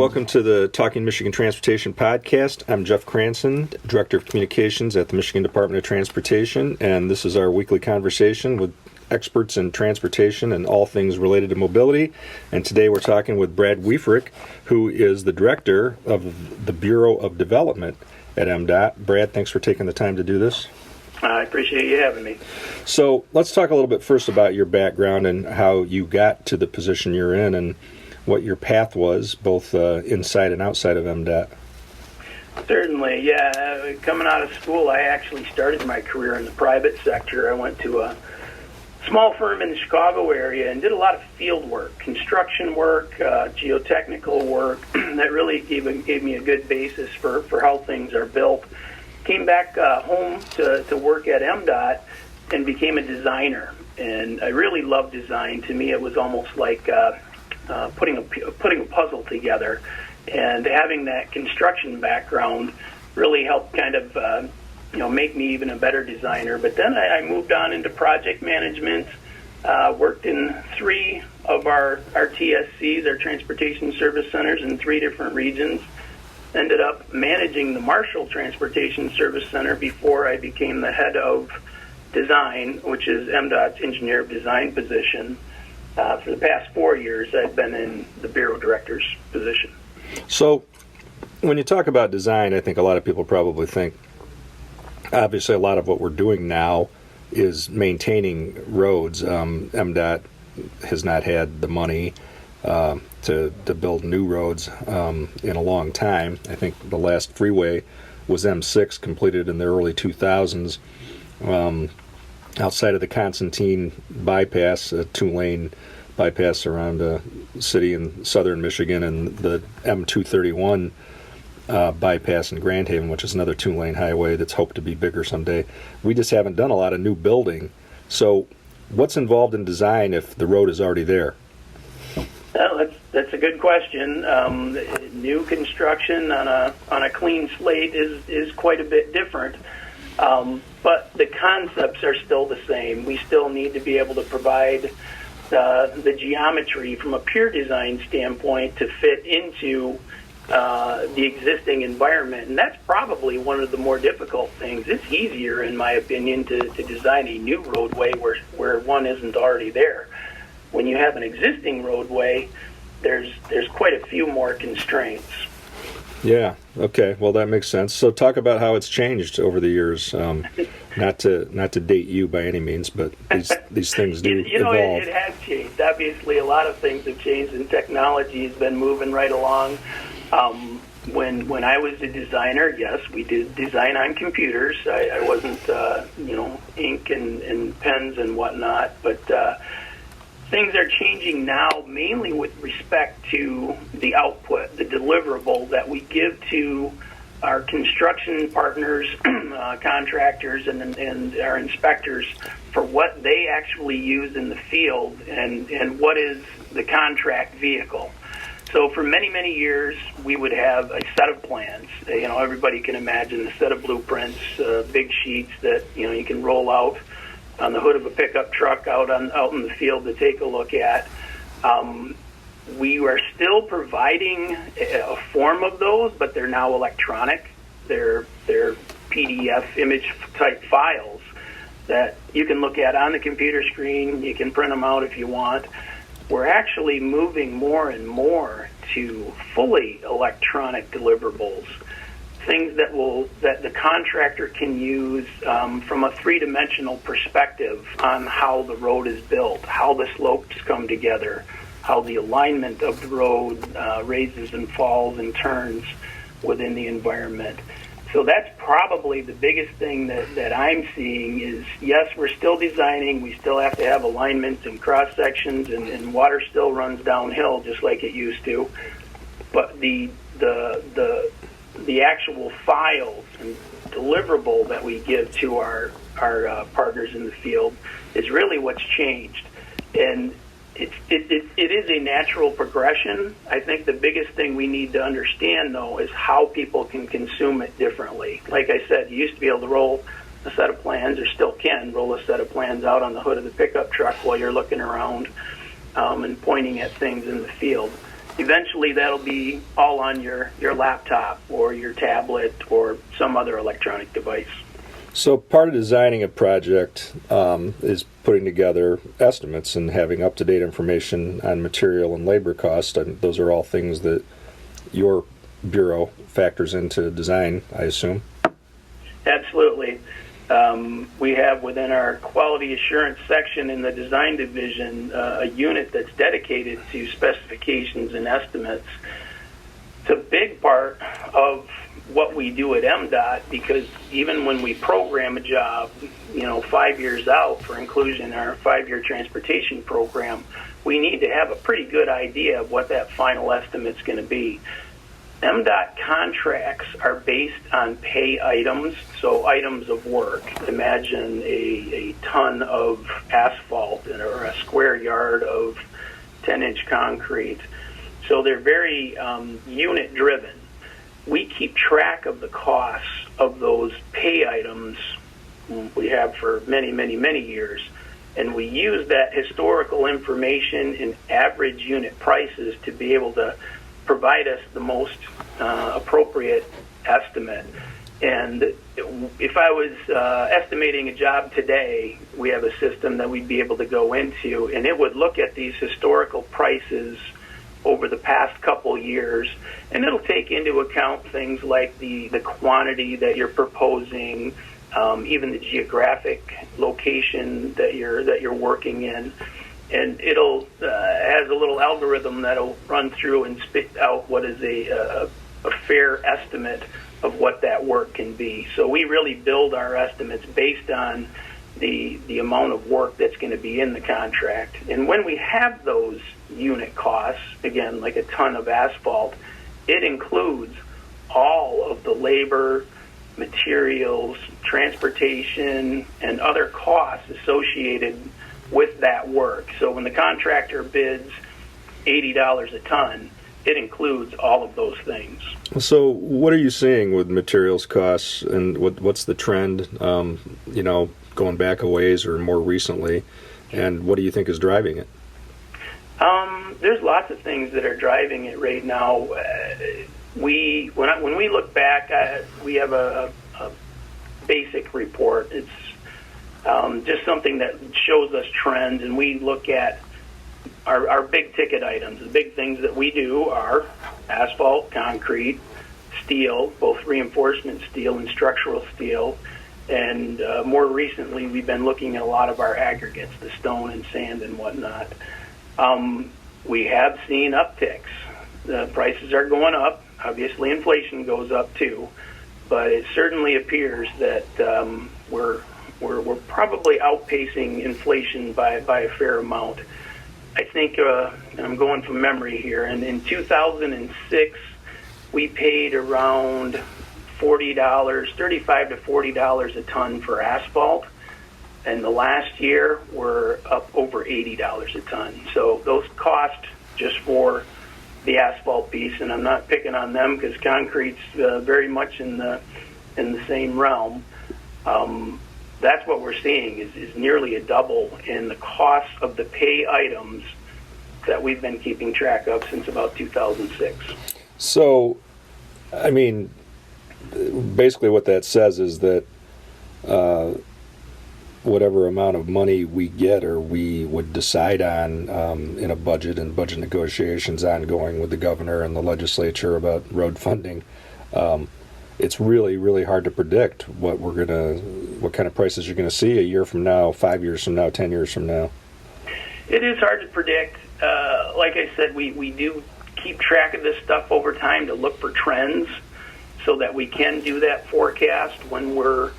welcome to the Talking Michigan Transportation podcast. I'm Jeff Cranston, Director of Communications at the Michigan Department of Transportation, and this is our weekly conversation with experts in transportation and all things related to mobility. And today we're talking with Brad Wieferich, who is the Director of the Bureau of Development at MDOT. Brad, thanks for taking the time to do this. I appreciate you having me. So let's talk a little bit first about your background and how you got to the position you're in and what your path was, both inside and outside of MDOT. Certainly, yeah. Coming out of school, I actually started my career in the private sector. I went to a small firm in the Chicago area and did a lot of field work, construction work, geotechnical work. That really gave me a good basis for how things are built. Came back home to work at MDOT and became a designer. And I really love design. To me, it was almost like putting a puzzle together, and having that construction background really helped kind of make me even a better designer. But then I moved on into project management, worked in 3 of our TSCs, our Transportation Service Centers, in 3 different regions. Ended up managing the Marshall Transportation Service Center before I became the head of design, which is MDOT's engineer of design position. For the past 4 years, I've been in the Bureau Director's position. So when you talk about design, I think a lot of people probably think, obviously a lot of what we're doing now is maintaining roads. MDOT has not had the money to build new roads in a long time. I think the last freeway was M6, completed in the early 2000s. Outside of the Constantine bypass, a 2-lane bypass around a city in southern Michigan, and the M231 bypass in Grand Haven, which is another 2-lane highway that's hoped to be bigger someday. We just haven't done a lot of new building. So what's involved in design if the road is already there? Well, that's a good question. New construction on a clean slate is quite a bit different. But the concepts are still the same. We still need to be able to provide the geometry from a pure design standpoint to fit into the existing environment. And that's probably one of the more difficult things. It's easier, in my opinion, to design a new roadway where one isn't already there. When you have an existing roadway, there's quite a few more constraints. Yeah. Okay. Well, that makes sense. So, talk about how it's changed over the years. Not to date you by any means, but these things do evolve. It has changed. Obviously, a lot of things have changed, and technology has been moving right along. When I was a designer, yes, we did design on computers. I wasn't, ink and pens and whatnot, but things are changing now, mainly with respect to the output, the deliverable that we give to our construction partners, contractors, and our inspectors for what they actually use in the field and what is the contract vehicle. So for many, many years, we would have a set of plans. Everybody can imagine a set of blueprints, big sheets that you can roll out on the hood of a pickup truck out in the field to take a look at. We are still providing a form of those, but they're now electronic. They're PDF image type files that you can look at on the computer screen. You can print them out if you want. We're actually moving more and more to fully electronic deliverables. Things that the contractor can use from a 3-dimensional perspective on how the road is built, how the slopes come together, how the alignment of the road raises and falls and turns within the environment. So that's probably the biggest thing that I'm seeing is, yes, we're still designing. We still have to have alignments and cross sections, and water still runs downhill just like it used to. But the actual files and deliverable that we give to our partners in the field is really what's changed. And it is a natural progression. I think the biggest thing we need to understand, though, is how people can consume it differently. Like I said, you used to be able to roll a set of plans, or still can roll a set of plans out on the hood of the pickup truck while you're looking around and pointing at things in the field. eventually that'll be all on your laptop or your tablet or some other electronic device. So part of designing a project is putting together estimates and having up-to-date information on material and labor cost. And those are all things that your bureau factors into design, I assume. Absolutely. We have within our quality assurance section in the design division a unit that's dedicated to specifications and estimates. It's a big part of what we do at MDOT, because even when we program a job, 5 years out for inclusion in our 5-year transportation program, we need to have a pretty good idea of what that final estimate's going to be. MDOT contracts are based on pay items, so items of work. Imagine a ton of asphalt or a square yard of 10-inch concrete. So they're very unit-driven. We keep track of the costs of those pay items we have for many, many, many years, and we use that historical information in average unit prices to be able to provide us the most appropriate estimate. And if I was estimating a job today, we have a system that we'd be able to go into, and it would look at these historical prices over the past couple years, and it'll take into account things like the quantity that you're proposing, even the geographic location that you're working in. And it'll has a little algorithm that'll run through and spit out what is a fair estimate of what that work can be. So we really build our estimates based on the amount of work that's going to be in the contract. And when we have those unit costs, again, like a ton of asphalt, it includes all of the labor, materials, transportation, and other costs associated with that work. So when the contractor bids $80 a ton, it includes all of those things. So what are you seeing with materials costs, and what's the trend, going back a ways or more recently, and what do you think is driving it? There's lots of things that are driving it right now. When we look back, we have a basic report. It's just something that shows us trends, and we look at our big ticket items. The big things that we do are asphalt, concrete, steel, both reinforcement steel and structural steel, and more recently we've been looking at a lot of our aggregates, the stone and sand and whatnot. We have seen upticks. The prices are going up. Obviously inflation goes up too, but it certainly appears that we're probably outpacing inflation by a fair amount. I think, and I'm going from memory here, and in 2006, we paid around $40, $35 to $40 a ton for asphalt, and the last year we're up over $80 a ton. So those costs just for the asphalt piece, and I'm not picking on them because concrete's very much in the same realm. That's what we're seeing is nearly a double in the cost of the pay items that we've been keeping track of since about 2006. So, I mean, basically what that says is that whatever amount of money we get or we would decide on in a budget and budget negotiations ongoing with the governor and the legislature about road funding, it's really, really hard to predict what kind of prices you're going to see a year from now, 5 years from now, 10 years from now. It is hard to predict. Like I said, we do keep track of this stuff over time to look for trends so that we can do that forecast when we're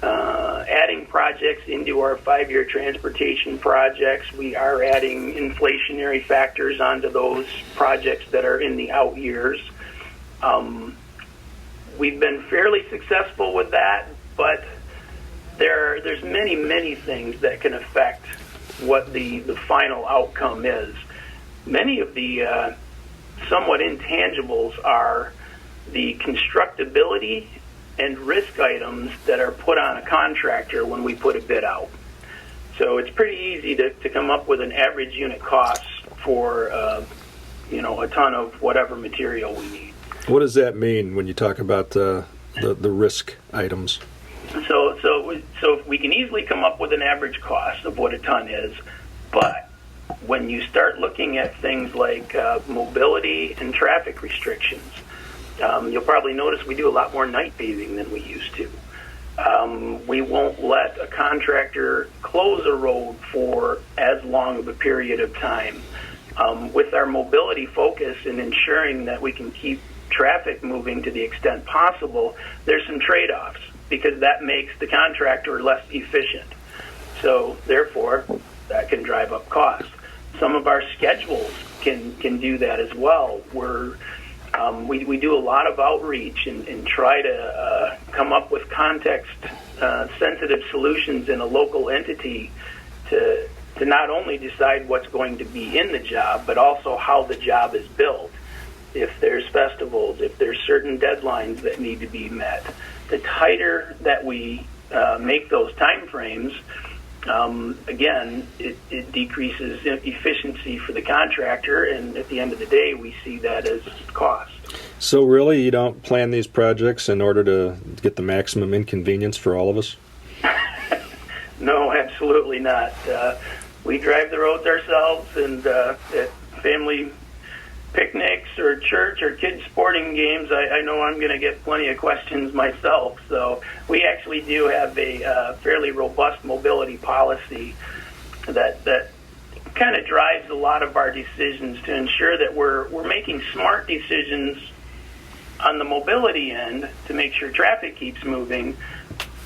adding projects into our 5-year transportation projects. We are adding inflationary factors onto those projects that are in the out years. We've been fairly successful with that, but there's many, many things that can affect what the final outcome is. Many of the somewhat intangibles are the constructability and risk items that are put on a contractor when we put a bid out. So it's pretty easy to come up with an average unit cost for a ton of whatever material we need. What does that mean when you talk about the risk items? So we can easily come up with an average cost of what a ton is, but when you start looking at things like mobility and traffic restrictions, you'll probably notice we do a lot more night paving than we used to. We won't let a contractor close a road for as long of a period of time. With our mobility focus and ensuring that we can keep traffic moving to the extent possible, there's some trade-offs because that makes the contractor less efficient. So therefore, that can drive up costs. Some of our schedules can do that as well. We do a lot of outreach and try to come up with context-sensitive solutions in a local entity to not only decide what's going to be in the job, but also how the job is built. If there's festivals, if there's certain deadlines that need to be met, the tighter that we make those time frames, again, it decreases efficiency for the contractor, and at the end of the day, we see that as cost. So really, you don't plan these projects in order to get the maximum inconvenience for all of us? No, absolutely not. We drive the roads ourselves, and at family picnics or church or kids sporting games, I know I'm going to get plenty of questions myself. So we actually do have a fairly robust mobility policy that kind of drives a lot of our decisions to ensure that we're making smart decisions on the mobility end to make sure traffic keeps moving,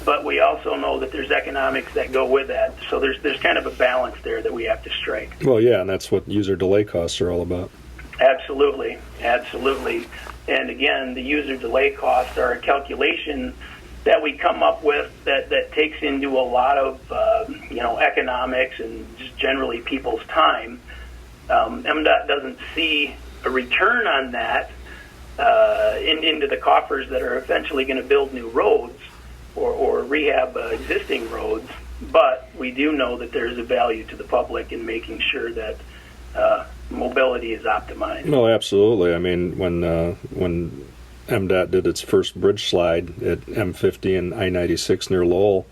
but we also know that there's economics that go with that. So there's kind of a balance there that we have to strike. Well, yeah, and that's what user delay costs are all about. Absolutely. And again, the user delay costs are a calculation that we come up with that takes into a lot of economics and just generally people's time. MDOT doesn't see a return on that into the coffers that are eventually going to build new roads or rehab existing roads, but we do know that there's a value to the public in making sure that mobility is optimized. No, absolutely. I mean, when MDOT did its first bridge slide at M50 and I-96 near Lowell,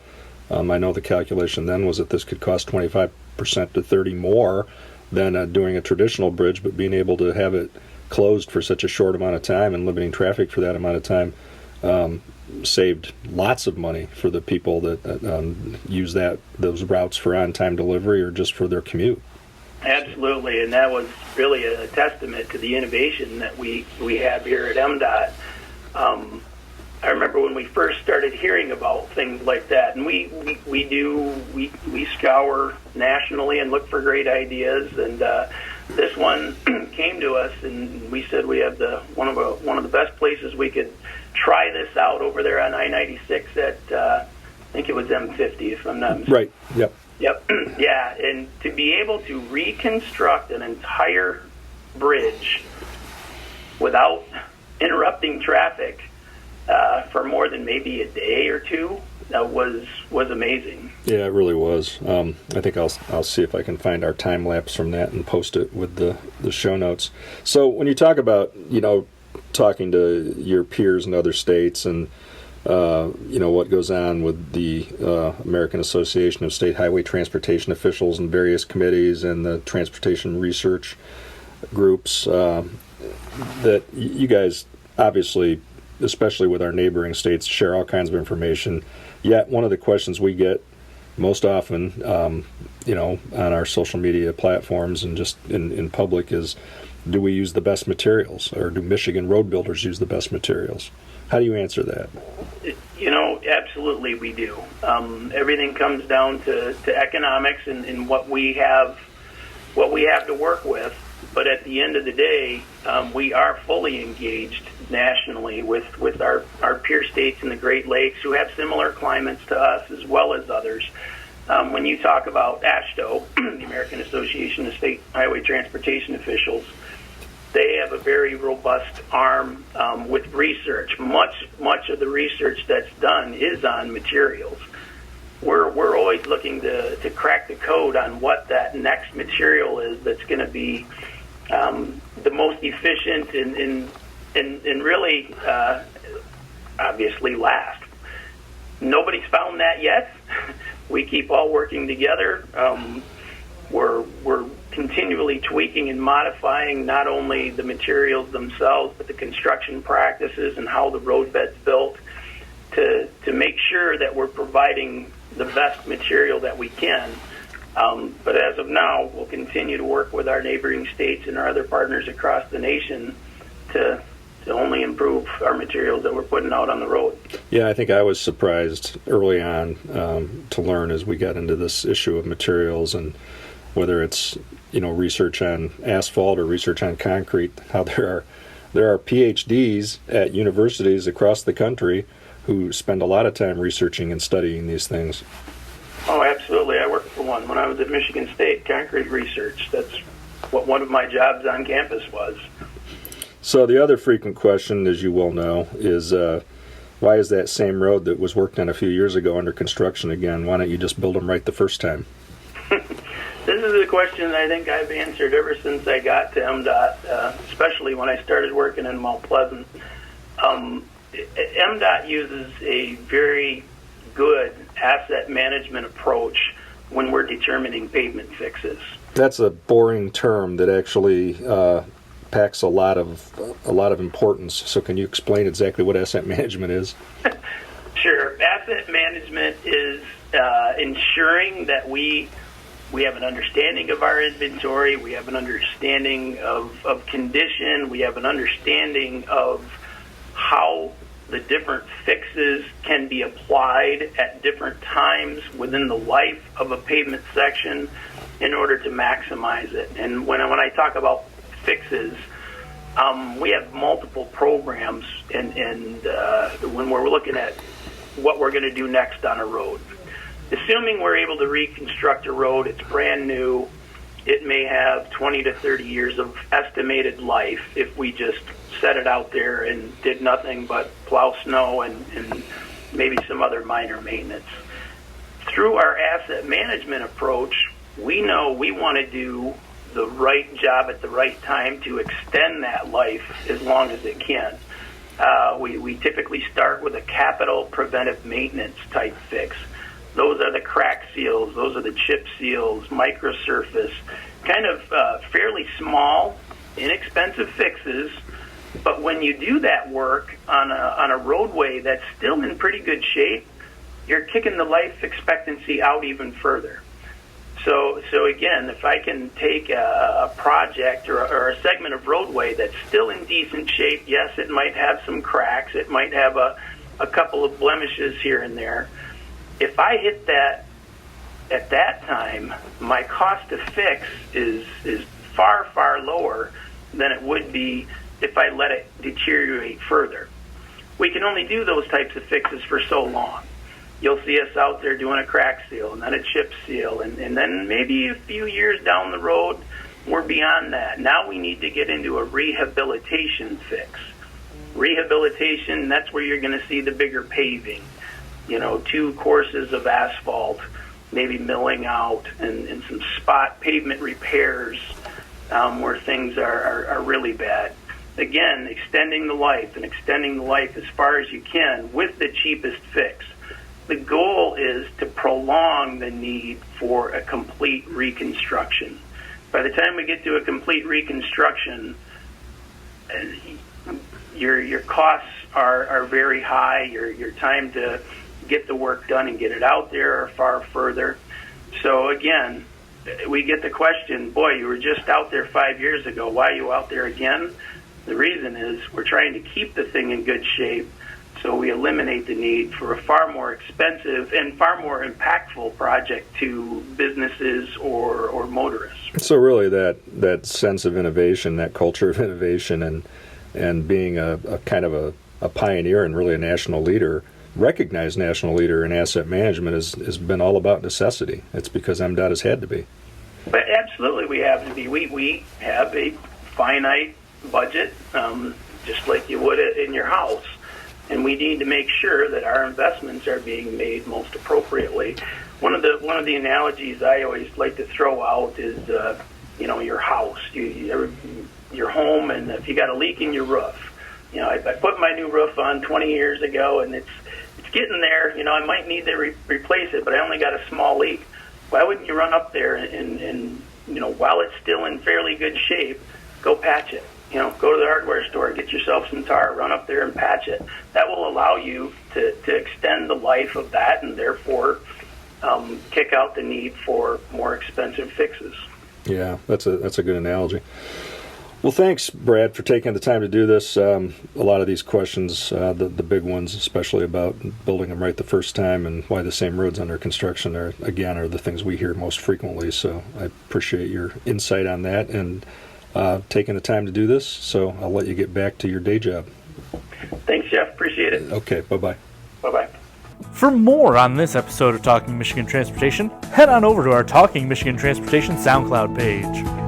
I know the calculation then was that this could cost 25% to 30% more than doing a traditional bridge, but being able to have it closed for such a short amount of time and limiting traffic for that amount of time saved lots of money for the people that use those routes for on-time delivery or just for their commute. Absolutely, and that was really a testament to the innovation that we have here at MDOT. I remember when we first started hearing about things like that, and we scour nationally and look for great ideas, and this one came to us, and we said we have one of the best places we could try this out over there on I-96 at I think it was M50, if I'm not mistaken. Right. Yep. Yeah, and to be able to reconstruct an entire bridge without interrupting traffic for more than maybe a day or two was amazing. Yeah, it really was. I think I'll see if I can find our time lapse from that and post it with the show notes. So when you talk about talking to your peers in other states and what goes on with the American Association of State Highway Transportation Officials and various committees and the transportation research groups, that you guys obviously, especially with our neighboring states, share all kinds of information. Yet one of the questions we get most often, on our social media platforms and just in public is, do we use the best materials, or do Michigan road builders use the best materials? How do you answer that? Absolutely we do. Everything comes down to economics and what we have to work with. But at the end of the day, we are fully engaged nationally with our peer states in the Great Lakes who have similar climates to us as well as others. When you talk about AASHTO, the American Association of State Highway Transportation Officials, they have a very robust arm with research. Much of the research that's done is on materials. We're always looking to crack the code on what that next material is that's going to be the most efficient and really obviously last. Nobody's found that yet. We keep all working together. We're continually tweaking and modifying not only the materials themselves, but the construction practices and how the roadbed's built to make sure that we're providing the best material that we can. But as of now, we'll continue to work with our neighboring states and our other partners across the nation to only improve our materials that we're putting out on the road. Yeah, I think I was surprised early on to learn as we got into this issue of materials, and whether it's research on asphalt or research on concrete, how there are PhDs at universities across the country who spend a lot of time researching and studying these things. Oh, absolutely. I worked for one when I was at Michigan State, concrete research. That's what one of my jobs on campus was. So the other frequent question, as you well know, is why is that same road that was worked on a few years ago under construction again? Why don't you just build them right the first time? This is a question I think I've answered ever since I got to MDOT, especially when I started working in Mount Pleasant. MDOT uses a very good asset management approach when we're determining pavement fixes. That's a boring term that actually packs a lot of importance. So can you explain exactly what asset management is? Sure. Asset management is ensuring that we have an understanding of our inventory, we have an understanding of condition, we have an understanding of how the different fixes can be applied at different times within the life of a pavement section in order to maximize it. And when I talk about fixes, we have multiple programs, and when we're looking at what we're going to do next on a road. Assuming we're able to reconstruct a road, it's brand new, it may have 20 to 30 years of estimated life if we just set it out there and did nothing but plow snow and maybe some other minor maintenance. Through our asset management approach, we know we want to do the right job at the right time to extend that life as long as it can. We typically start with a capital preventive maintenance type fix. Those are the crack seals, those are the chip seals, microsurface, kind of fairly small, inexpensive fixes. But when you do that work on a roadway that's still in pretty good shape, you're kicking the life expectancy out even further. So again, if I can take a project or a segment of roadway that's still in decent shape, yes, it might have some cracks, it might have a couple of blemishes here and there. If I hit that at that time, my cost to fix is far, far lower than it would be if I let it deteriorate further. We can only do those types of fixes for so long. You'll see us out there doing a crack seal and then a chip seal, and then maybe a few years down the road, we're beyond that. Now we need to get into a rehabilitation fix. Rehabilitation, that's where you're going to see the bigger paving. 2 courses of asphalt, maybe milling out, and some spot pavement repairs where things are really bad. Again, extending the life as far as you can with the cheapest fix. The goal is to prolong the need for a complete reconstruction. By the time we get to a complete reconstruction, your costs are very high. Your time to get the work done and get it out there are far further. So again, we get the question, boy, you were just out there 5 years ago. Why are you out there again? The reason is we're trying to keep the thing in good shape so we eliminate the need for a far more expensive and far more impactful project to businesses or motorists. So really that sense of innovation, that culture of innovation and being a kind of a pioneer and really a national leader, recognized national leader in asset management has been all about necessity. It's because MDOT has had to be. But absolutely we have to be. We have a finite budget, just like you would in your house. And we need to make sure that our investments are being made most appropriately. One of the analogies I always like to throw out is, your house. your home, and if you got a leak in your roof. You know, I put my new roof on 20 years ago, and it's getting there. You know, I might need to replace it, but I only got a small leak. Why wouldn't you run up there and you know, while it's still in fairly good shape, go patch it? You know, go to the hardware store, get yourself some tar, run up there and patch it. That will allow you to extend the life of that, and therefore kick out the need for more expensive fixes. Yeah, that's a good analogy. Well, thanks, Brad, for taking the time to do this. A lot of these questions, the big ones, especially about building them right the first time and why the same roads under construction are the things we hear most frequently. So I appreciate your insight on that and taking the time to do this. So I'll let you get back to your day job. Thanks, Jeff. Appreciate it. Okay, bye-bye. Bye-bye. For more on this episode of Talking Michigan Transportation, head on over to our Talking Michigan Transportation SoundCloud page.